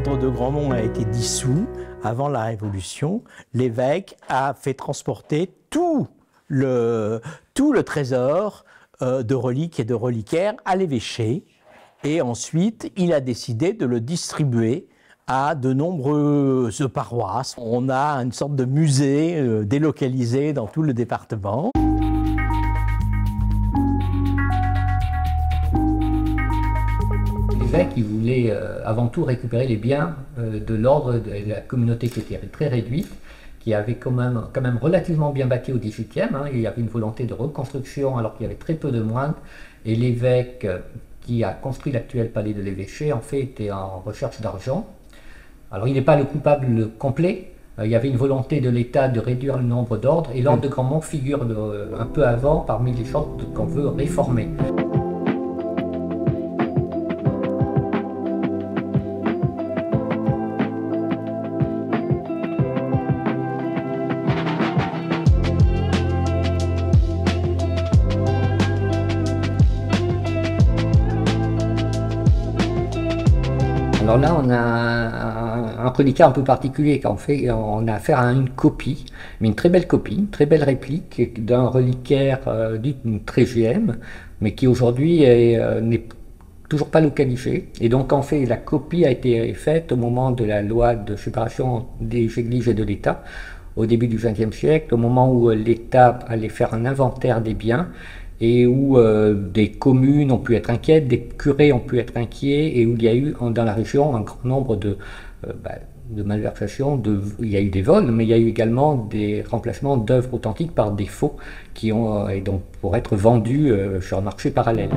l'ordre de Grandmont a été dissous avant la Révolution, l'évêque a fait transporter tout le trésor de reliques et de reliquaires à l'évêché. Et ensuite, il a décidé de le distribuer à de nombreuses paroisses. On a une sorte de musée délocalisé dans tout le département. L'évêque, il voulait avant tout récupérer les biens de l'ordre de la communauté qui était très réduite, qui avait quand même relativement bien bâti au XVIIIe. Il y avait une volonté de reconstruction alors qu'il y avait très peu de moines. Et l'évêque qui a construit l'actuel palais de l'évêché, en fait, était en recherche d'argent. Alors il n'est pas le coupable complet. Il y avait une volonté de l'État de réduire le nombre d'ordres, et l'ordre de Grandmont figure un peu avant parmi les choses qu'on veut réformer. Alors là, on a un reliquat un peu particulier, car on a affaire à une copie, mais une très belle copie, une très belle réplique d'un reliquaire du XIIIe, mais qui aujourd'hui n'est toujours pas localisé. Et donc en fait, la copie a été faite au moment de la loi de séparation des églises et de l'État, au début du XXe siècle, au moment où l'État allait faire un inventaire des biens, et où des communes ont pu être inquiètes, des curés ont pu être inquiets, et où il y a eu dans la région un grand nombre de malversations. Il y a eu des vols, mais il y a eu également des remplacements d'œuvres authentiques par des faux et donc pour être vendus sur un marché parallèle.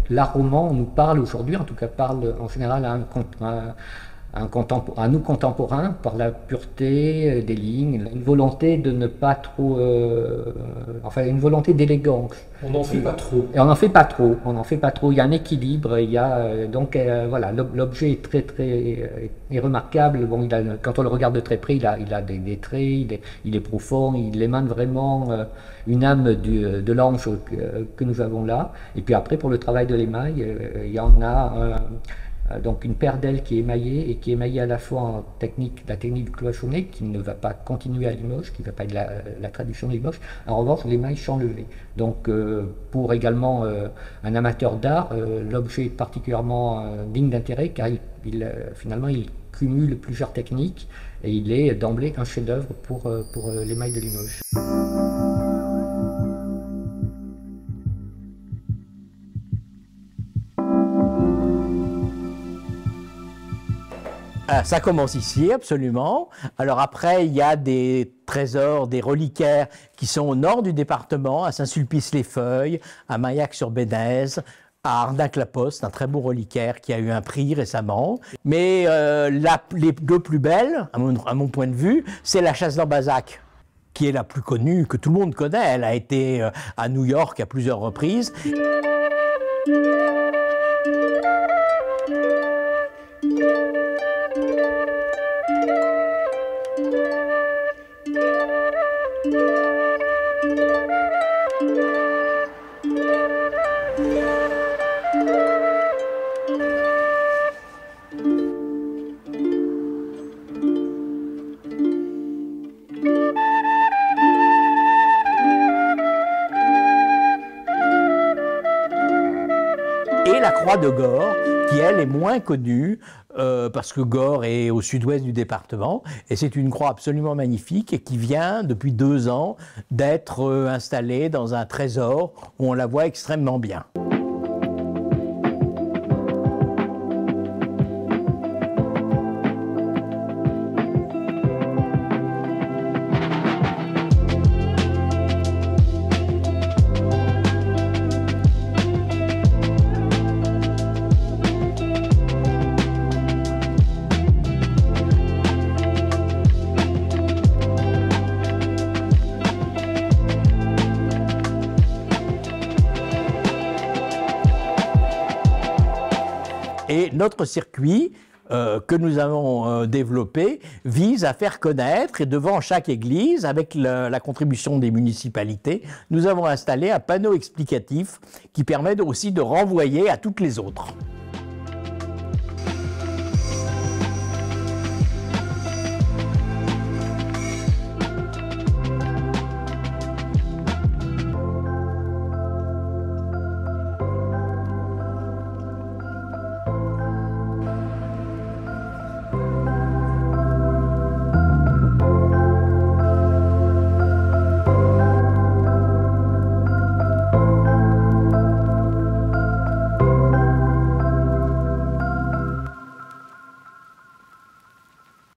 L'art roman nous parle aujourd'hui, en tout cas parle en général à nous contemporains, par la pureté des lignes, une volonté de ne pas trop, une volonté d'élégance. On n'en fait pas trop. Et on n'en fait pas trop, il y a un équilibre, il y a, voilà, l'objet est est remarquable. Bon, quand on le regarde de très près, il a des traits, il est profond, il émane vraiment une âme de l'ange que nous avons là. Et puis après, pour le travail de l'émail, il y en a donc une paire d'ailes qui est émaillée, et qui est émaillée à la fois en la technique du cloisonné, qui ne va pas continuer à Limoges, qui ne va pas être la tradition de Limoges. En revanche, l'émail sans lever. Donc pour également un amateur d'art, l'objet est particulièrement digne d'intérêt, car finalement il cumule plusieurs techniques, et il est d'emblée un chef-d'œuvre pour l'émail de Limoges. Ça commence ici, absolument. Alors après, il y a des trésors, des reliquaires qui sont au nord du département, à Saint-Sulpice-les-Feuilles, à Maillac-sur-Bénèze, à Ardac-la-Poste, un très beau reliquaire qui a eu un prix récemment. Mais les deux plus belles, à mon point de vue, c'est la Chassedan-Bazac, qui est la plus connue, que tout le monde connaît. Elle a été à New York à plusieurs reprises. Et la croix de Gorre, qui elle est moins connue, parce que Gorre est au sud-ouest du département, et c'est une croix absolument magnifique, et qui vient depuis 2 ans d'être installée dans un trésor où on la voit extrêmement bien. Et notre circuit que nous avons développé vise à faire connaître, et devant chaque église, avec la contribution des municipalités, nous avons installé un panneau explicatif qui permet aussi de renvoyer à toutes les autres.